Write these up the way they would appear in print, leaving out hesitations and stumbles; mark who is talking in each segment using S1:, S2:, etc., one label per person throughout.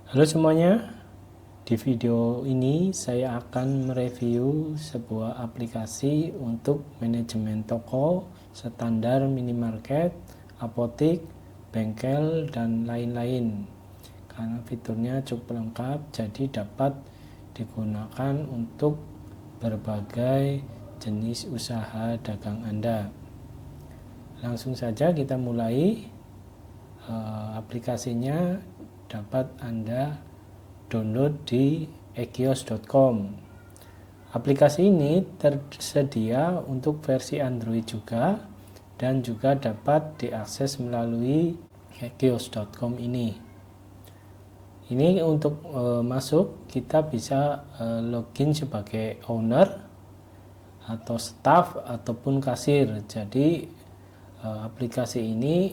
S1: Halo semuanya, di video ini saya akan mereview sebuah aplikasi untuk manajemen toko, standar minimarket, apotik, bengkel, dan lain-lain. Karena fiturnya cukup lengkap, jadi dapat digunakan untuk berbagai jenis usaha dagang Anda. Langsung saja kita mulai. Aplikasinya dapat Anda download di ekios.com. Aplikasi ini tersedia untuk versi Android juga dan juga dapat diakses melalui ekios.com ini. Ini untuk masuk kita bisa login sebagai owner atau staff ataupun kasir. Jadi aplikasi ini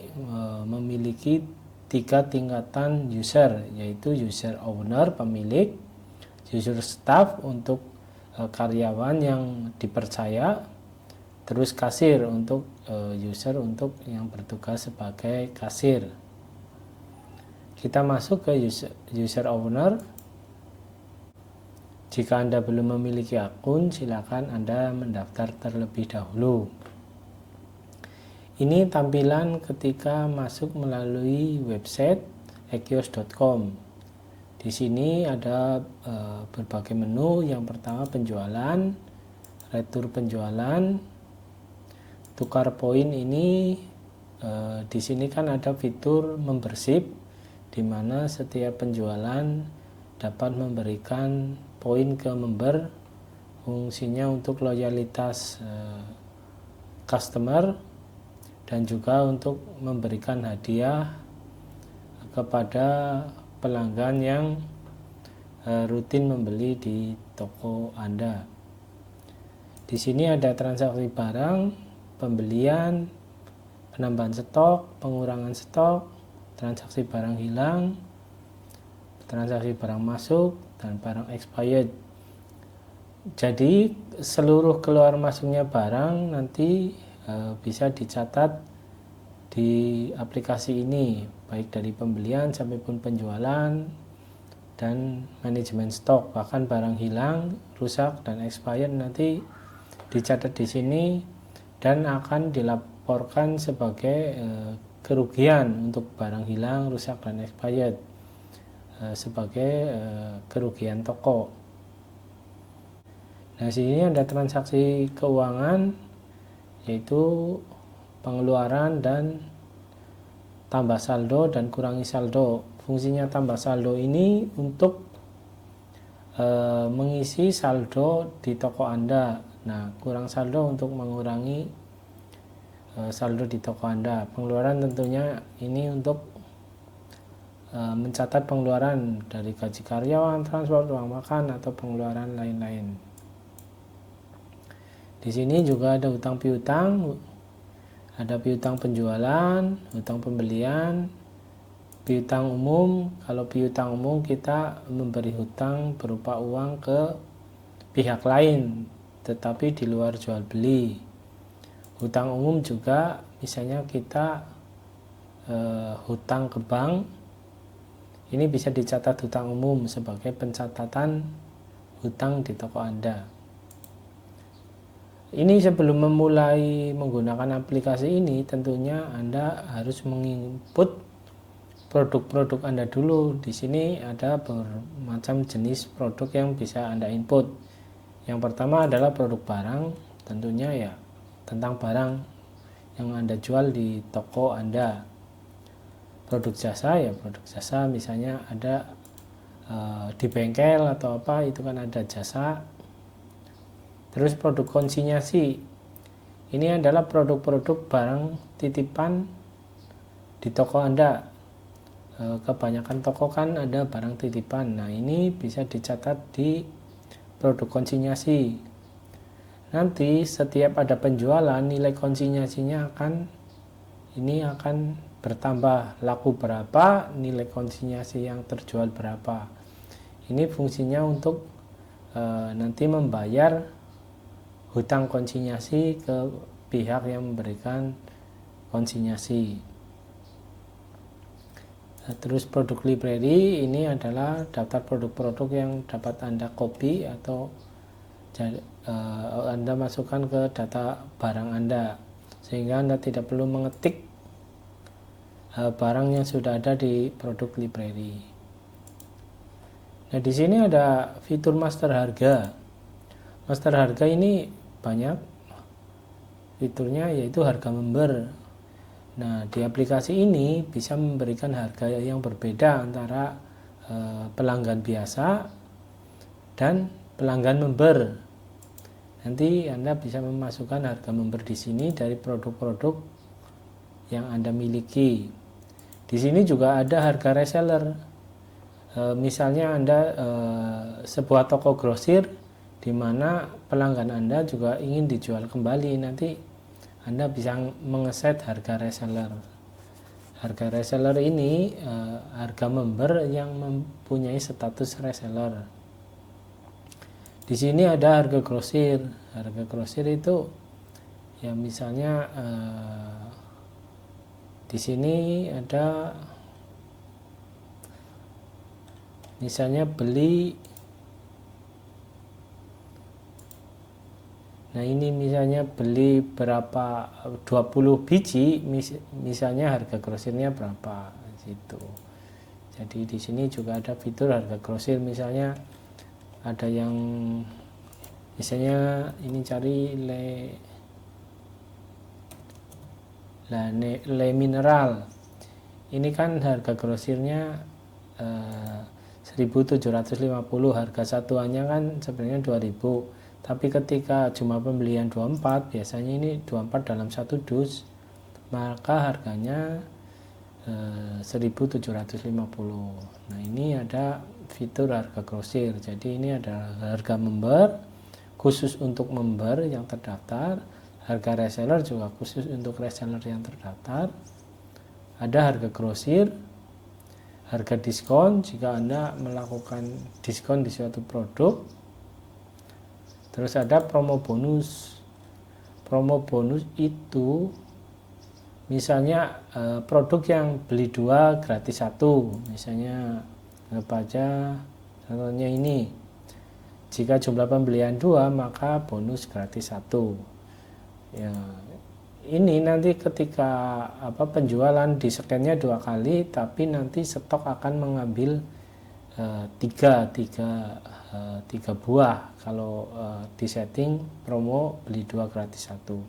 S1: memiliki 3 tingkatan user, yaitu user owner pemilik, user staff untuk karyawan yang dipercaya, terus kasir untuk user untuk yang bertugas sebagai kasir. Kita masuk ke user owner. Jika Anda belum memiliki akun, silakan Anda mendaftar terlebih dahulu. Ini tampilan ketika masuk melalui website ekios.com. Di sini ada berbagai menu. Yang pertama penjualan, retur penjualan, tukar poin. Ini di sini kan ada fitur membership, di mana setiap penjualan dapat memberikan poin ke member. Fungsinya untuk loyalitas customer dan juga untuk memberikan hadiah kepada pelanggan yang rutin membeli di toko Anda. Di sini ada transaksi barang, pembelian, penambahan stok, pengurangan stok, transaksi barang hilang, transaksi barang masuk, dan barang expired. Jadi seluruh keluar masuknya barang nanti bisa dicatat di aplikasi ini, baik dari pembelian sampai pun penjualan dan manajemen stok. Bahkan barang hilang, rusak, dan expired nanti dicatat di sini dan akan dilaporkan sebagai kerugian untuk barang hilang, rusak, dan expired sebagai kerugian toko. Nah, sini ada transaksi keuangan, yaitu pengeluaran dan tambah saldo dan kurangi saldo. Fungsinya tambah saldo ini untuk mengisi saldo di toko Anda. Nah, kurang saldo untuk mengurangi saldo di toko Anda. Pengeluaran tentunya ini untuk mencatat pengeluaran dari gaji karyawan, transport, uang makan, atau pengeluaran lain-lain. Di sini juga ada hutang piutang, ada piutang penjualan, hutang pembelian, piutang umum. Kalau piutang umum kita memberi hutang berupa uang ke pihak lain, tetapi di luar jual beli. Hutang umum juga misalnya kita hutang ke bank, ini bisa dicatat hutang umum sebagai pencatatan hutang di toko Anda. Ini sebelum memulai menggunakan aplikasi ini, tentunya Anda harus menginput produk-produk Anda dulu. Di sini ada bermacam jenis produk yang bisa Anda input. Yang pertama adalah produk barang, tentunya ya tentang barang yang Anda jual di toko Anda. Produk jasa ya produk jasa, misalnya ada di bengkel atau apa, itu kan ada jasa. Terus produk konsinyasi, ini adalah produk-produk barang titipan di toko Anda. Kebanyakan toko kan ada barang titipan. Nah, ini bisa dicatat di produk konsinyasi. Nanti setiap ada penjualan, nilai konsinyasinya akan bertambah. Laku berapa, nilai konsinyasi yang terjual berapa. Ini fungsinya untuk nanti membayar hutang konsinyasi ke pihak yang memberikan konsinyasi. Terus produk library ini adalah daftar produk-produk yang dapat Anda copy atau Anda masukkan ke data barang Anda, sehingga Anda tidak perlu mengetik barang yang sudah ada di produk library. Nah, di sini ada fitur master harga. Master harga ini banyak fiturnya, yaitu harga member. Nah, di aplikasi ini bisa memberikan harga yang berbeda antara pelanggan biasa dan pelanggan member. Nanti Anda bisa memasukkan harga member di sini dari produk-produk yang Anda miliki. Di sini juga ada harga reseller. Misalnya Anda sebuah toko grosir di mana pelanggan Anda juga ingin dijual kembali, nanti Anda bisa mengeset harga reseller. Harga reseller ini harga member yang mempunyai status reseller. Di sini ada harga grosir. Harga grosir itu ya misalnya di sini ada misalnya beli. Nah, ini misalnya beli berapa 20 biji, misalnya harga grosirnya berapa situ. Jadi di sini juga ada fitur harga grosir, misalnya ada yang misalnya ini cari le mineral. Ini kan harga grosirnya 1.750, harga satuannya kan sebenarnya 2.000. Tapi ketika jumlah pembelian 24, biasanya ini 24 dalam satu dus, maka harganya 1.750. Nah, ini ada fitur harga grosir. Jadi ini adalah harga member khusus untuk member yang terdaftar. Harga reseller juga khusus untuk reseller yang terdaftar. Ada harga grosir, harga diskon jika Anda melakukan diskon di suatu produk. Terus ada promo bonus. Promo bonus itu misalnya produk yang beli 2 gratis 1. Misalnya apa aja, contohnya ini. Jika jumlah pembelian 2, maka bonus gratis 1. Ya, ini nanti ketika penjualan di scan-nya 2 kali, tapi nanti stok akan mengambil 3 buah kalau disetting promo beli 2 gratis 1.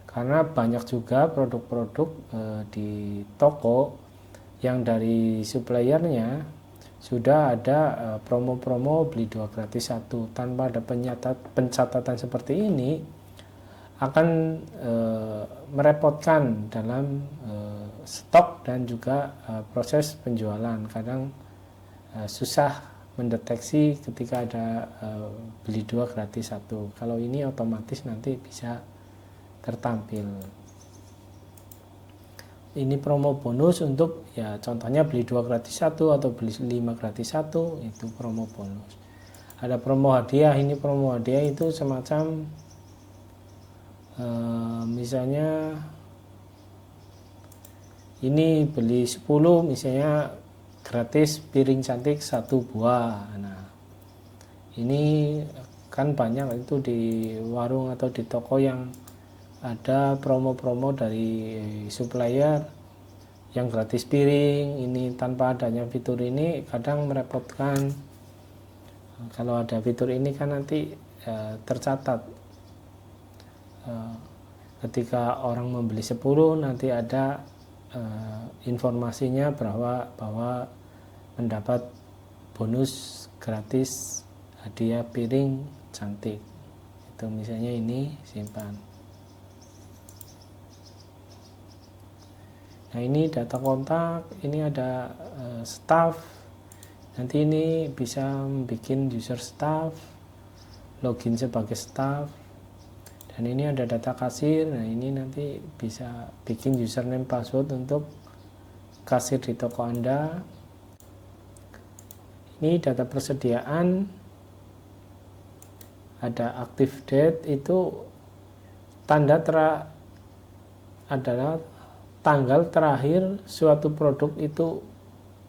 S1: Karena banyak juga produk-produk di toko yang dari suppliernya sudah ada promo-promo beli 2 gratis 1. Tanpa ada pencatatan seperti ini akan merepotkan dalam stok dan juga proses penjualan. Kadang susah mendeteksi ketika ada beli 2 gratis 1. Kalau ini otomatis nanti bisa tertampil. Ini promo bonus untuk ya contohnya beli 2 gratis 1 atau beli 5 gratis 1, itu promo bonus. Ada promo hadiah. Ini promo hadiah itu semacam misalnya ini beli 10 misalnya gratis piring cantik 1 buah. Nah, ini kan banyak itu di warung atau di toko yang ada promo-promo dari supplier yang gratis piring. Ini tanpa adanya fitur ini kadang merepotkan. Kalau ada fitur ini kan nanti tercatat ketika orang membeli 10 nanti ada informasinya bahwa mendapat bonus gratis hadiah piring cantik. Itu misalnya ini simpan. Nah, ini data kontak, ini ada staff. Nanti ini bisa bikin user staff, login sebagai staff. Dan ini ada data kasir. Nah, ini nanti bisa bikin username password untuk kasir di toko Anda. Ini data persediaan. Ada active date, itu tanda adalah tanggal terakhir suatu produk itu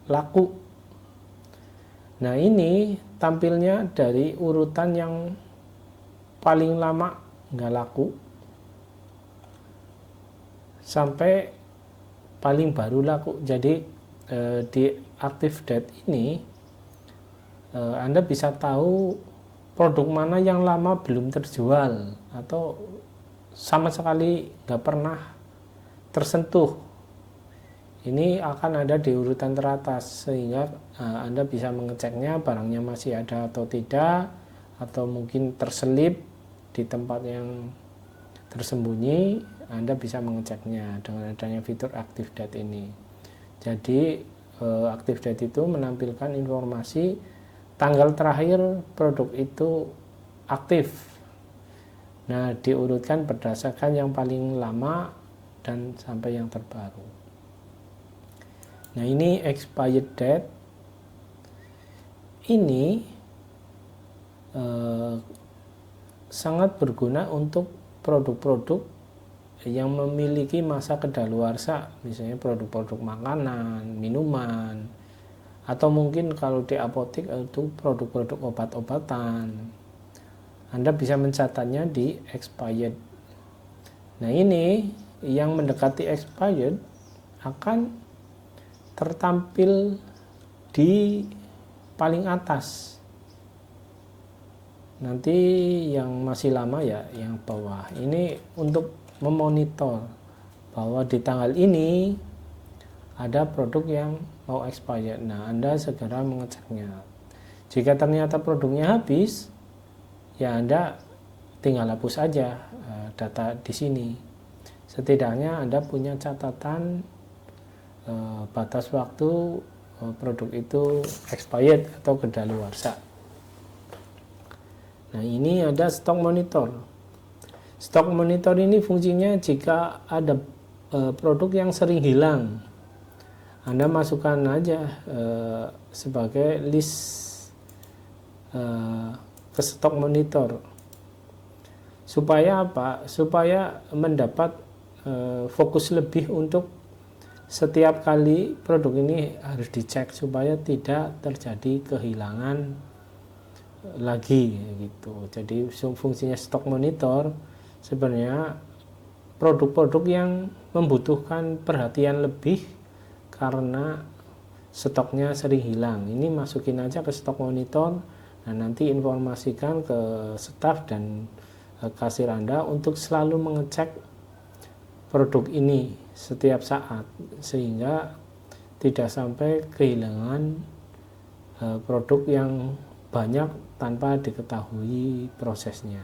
S1: laku. Nah, ini tampilnya dari urutan yang paling lama nggak laku sampai paling baru laku. Jadi di active date ini Anda bisa tahu produk mana yang lama belum terjual atau sama sekali nggak pernah tersentuh. Ini akan ada di urutan teratas, sehingga Anda bisa mengeceknya barangnya masih ada atau tidak, atau mungkin terselip di tempat yang tersembunyi. Anda bisa mengeceknya dengan adanya fitur active date ini. Jadi active date itu menampilkan informasi tanggal terakhir produk itu aktif. Nah, diurutkan berdasarkan yang paling lama dan sampai yang terbaru. Nah, ini expired date. Ini sangat berguna untuk produk-produk yang memiliki masa kedaluarsa, misalnya produk-produk makanan, minuman, atau mungkin kalau di apotek itu produk-produk obat-obatan. Anda bisa mencatatnya di expired. Nah, ini yang mendekati expired akan tertampil di paling atas. Nanti yang masih lama ya yang bawah. Ini untuk memonitor bahwa di tanggal ini ada produk yang mau expired. Nah, Anda segera mengeceknya. Jika ternyata produknya habis, ya Anda tinggal hapus aja data di sini. Setidaknya Anda punya catatan batas waktu produk itu expired atau kedaluarsa. Nah, ini ada stock monitor. Stock monitor ini fungsinya jika ada produk yang sering hilang, Anda masukkan aja sebagai list ke stock monitor. Supaya apa? Supaya mendapat fokus lebih untuk setiap kali produk ini harus dicek supaya tidak terjadi kehilangan lagi gitu. Jadi fungsinya stock monitor sebenarnya produk-produk yang membutuhkan perhatian lebih karena stoknya sering hilang. Ini masukin aja ke stock monitor dan nanti informasikan ke staf dan kasir Anda untuk selalu mengecek produk ini setiap saat sehingga tidak sampai kehilangan produk yang banyak tanpa diketahui prosesnya.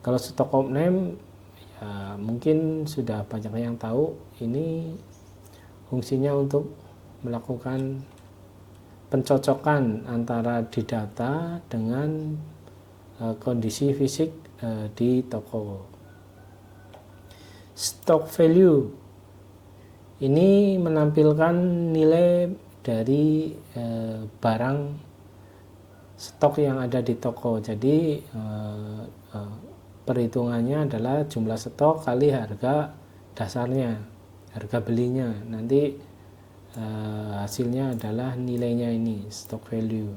S1: Kalau stock out name ya mungkin sudah banyak yang tahu, ini fungsinya untuk melakukan pencocokan antara di data dengan kondisi fisik di toko. Stock value ini menampilkan nilai dari barang stok yang ada di toko. Jadi perhitungannya adalah jumlah stok kali harga dasarnya, harga belinya. Nanti hasilnya adalah nilainya ini, stock value.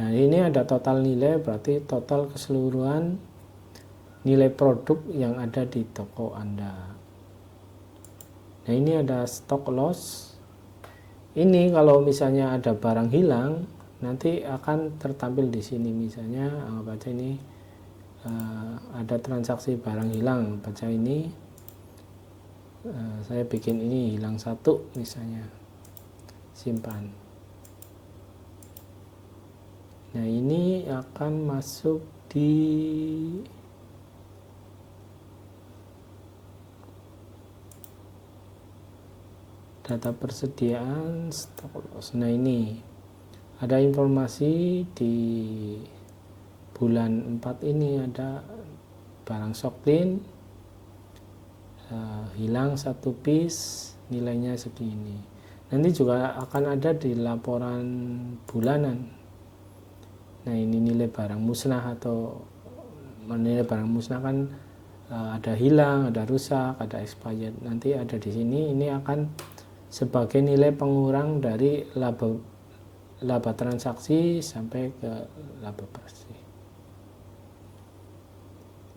S1: Nah, ini ada total nilai, berarti total keseluruhan nilai produk yang ada di toko Anda. Nah, ini ada stock loss. Ini kalau misalnya ada barang hilang, nanti akan tertampil di sini. Misalnya anggap aja ini ada transaksi barang hilang, baca ini saya bikin ini hilang 1 misalnya, simpan. Nah, ini akan masuk di data persediaan stock loss. Nah, ini ada informasi di bulan 4 ini ada barang Shoklin hilang 1 piece, nilainya segini. Nanti juga akan ada di laporan bulanan. Nah, ini nilai barang musnah atau nilai barang musnah kan ada hilang, ada rusak, ada expired. Nanti ada di sini. Ini akan sebagai nilai pengurang dari laba transaksi sampai ke laba bersih.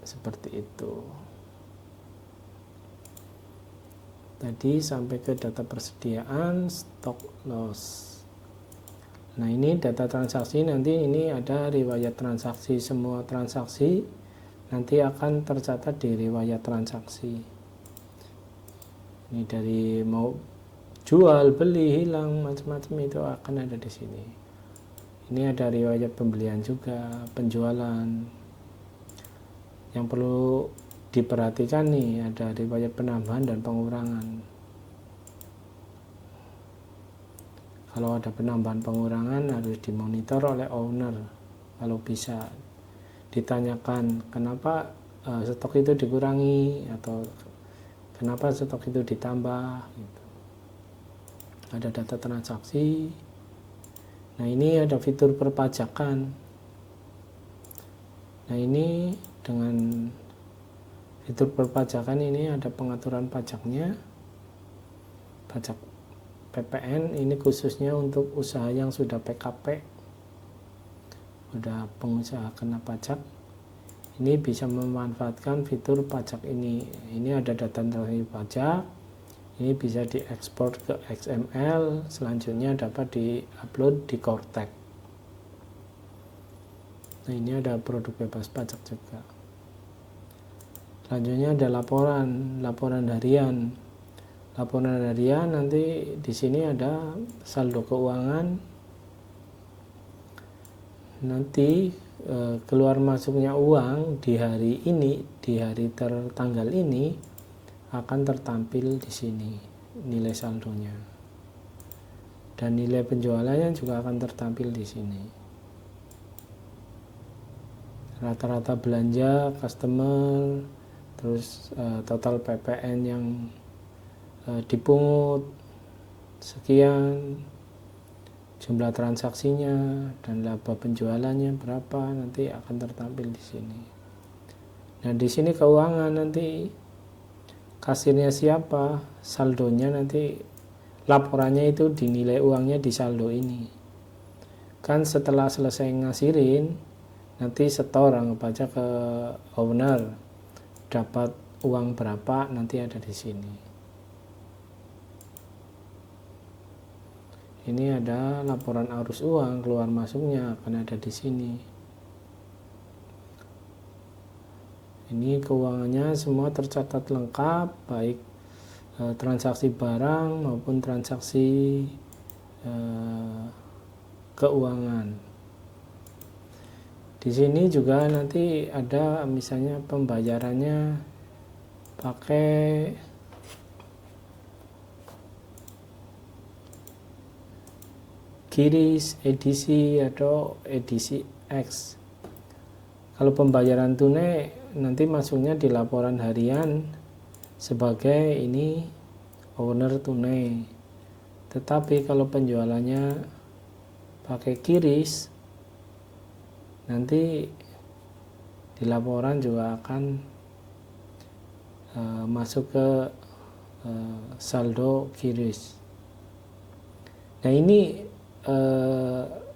S1: Seperti itu. Tadi sampai ke data persediaan, stop loss. Nah, ini data transaksi, nanti ini ada riwayat transaksi. Semua transaksi nanti akan tercatat di riwayat transaksi. Ini dari mau jual, beli, hilang, macam-macam itu akan ada di sini. Ini ada riwayat pembelian juga, penjualan. Yang perlu diperhatikan nih, ada riwayat penambahan dan pengurangan. Kalau ada penambahan pengurangan harus dimonitor oleh owner. Kalau bisa ditanyakan kenapa stok itu dikurangi atau kenapa stok itu ditambah gitu. Ada data transaksi. Nah, ini ada fitur perpajakan. Nah, ini dengan fitur perpajakan ini ada pengaturan pajaknya. Pajak PPN ini khususnya untuk usaha yang sudah PKP, udah pengusaha kena pajak. Ini bisa memanfaatkan fitur pajak ini. Ini ada data transaksi pajak. Ini bisa diekspor ke XML. Selanjutnya dapat diupload di Cortex. Nah, ini ada produk bebas pajak juga. Selanjutnya ada laporan harian. Laporan harian nanti di sini ada saldo keuangan. Nanti keluar masuknya uang di hari ini, di hari tertanggal ini akan tertampil di sini nilai saldonya. Dan nilai penjualannya juga akan tertampil di sini. Rata-rata belanja customer, terus total PPN yang dipungut sekian, jumlah transaksinya dan laba penjualannya berapa nanti akan tertampil di sini. Nah, di sini keuangan nanti kasirnya siapa, saldonya nanti laporannya itu dinilai uangnya di saldo ini. Kan setelah selesai ngasirin nanti setor anggap aja ke owner dapat uang berapa nanti ada di sini. Ini ada laporan arus uang keluar masuknya akan ada di sini. Ini keuangannya semua tercatat lengkap, baik transaksi barang maupun transaksi keuangan. Di sini juga nanti ada misalnya pembayarannya pakai QRIS, edisi atau edisi X. Kalau pembayaran tunai nanti masuknya di laporan harian sebagai ini owner tunai. Tetapi kalau penjualannya pakai QRIS nanti di laporan juga akan masuk ke saldo QRIS. Nah, ini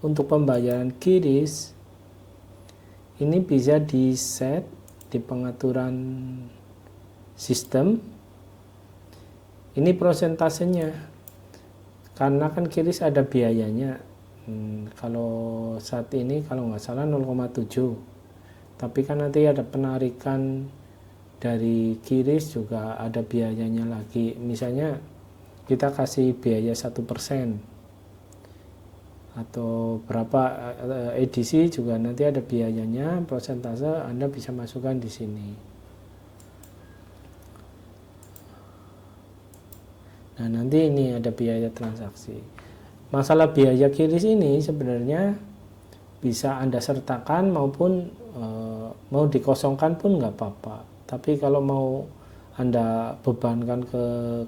S1: untuk pembayaran QRIS ini bisa di set di pengaturan sistem. Ini prosentasenya karena kan QRIS ada biayanya. Kalau saat ini kalau nggak salah 0,7, tapi kan nanti ada penarikan dari QRIS juga ada biayanya lagi. Misalnya kita kasih biaya 1% atau berapa edisi juga nanti ada biayanya, persentase Anda bisa masukkan di sini. Nah, nanti ini ada biaya transaksi. Masalah biaya QRIS ini sebenarnya bisa Anda sertakan maupun mau dikosongkan pun nggak apa-apa. Tapi kalau mau Anda bebankan ke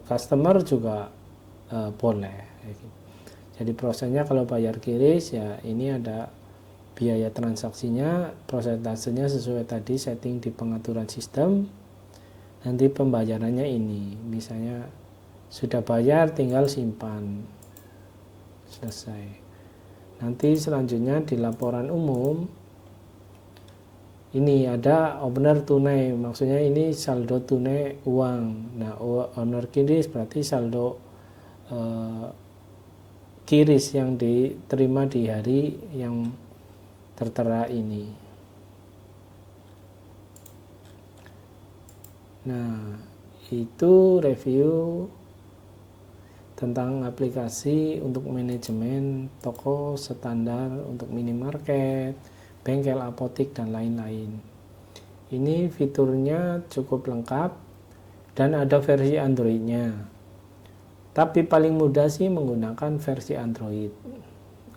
S1: customer juga boleh. Jadi prosesnya kalau bayar QRIS ya ini ada biaya transaksinya, prosentasenya sesuai tadi setting di pengaturan sistem. Nanti pembayarannya ini misalnya Sudah bayar tinggal simpan. Selesai. Nanti selanjutnya di laporan umum ini ada owner tunai, maksudnya ini saldo tunai uang. Nah, owner kiris berarti saldo kiris yang diterima di hari yang tertera ini. Nah, itu review tentang aplikasi untuk manajemen toko standar untuk minimarket, bengkel, apotik, dan lain-lain. Ini fiturnya cukup lengkap dan ada versi Android-nya. Tapi paling mudah sih menggunakan versi Android.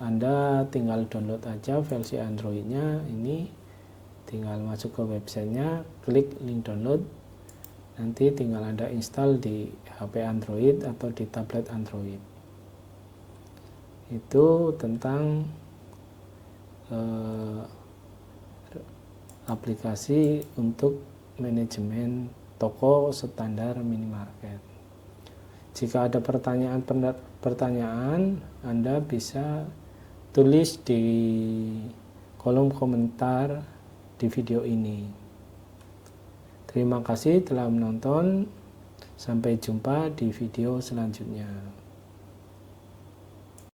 S1: Anda tinggal download aja versi Android-nya, ini tinggal masuk ke websitenya, klik link download, nanti tinggal Anda install di HP Android atau di tablet Android. Itu tentang aplikasi untuk manajemen toko standar minimarket. Jika ada pertanyaan, Anda bisa tulis di kolom komentar di video ini. Terima kasih telah menonton. Sampai jumpa di video selanjutnya.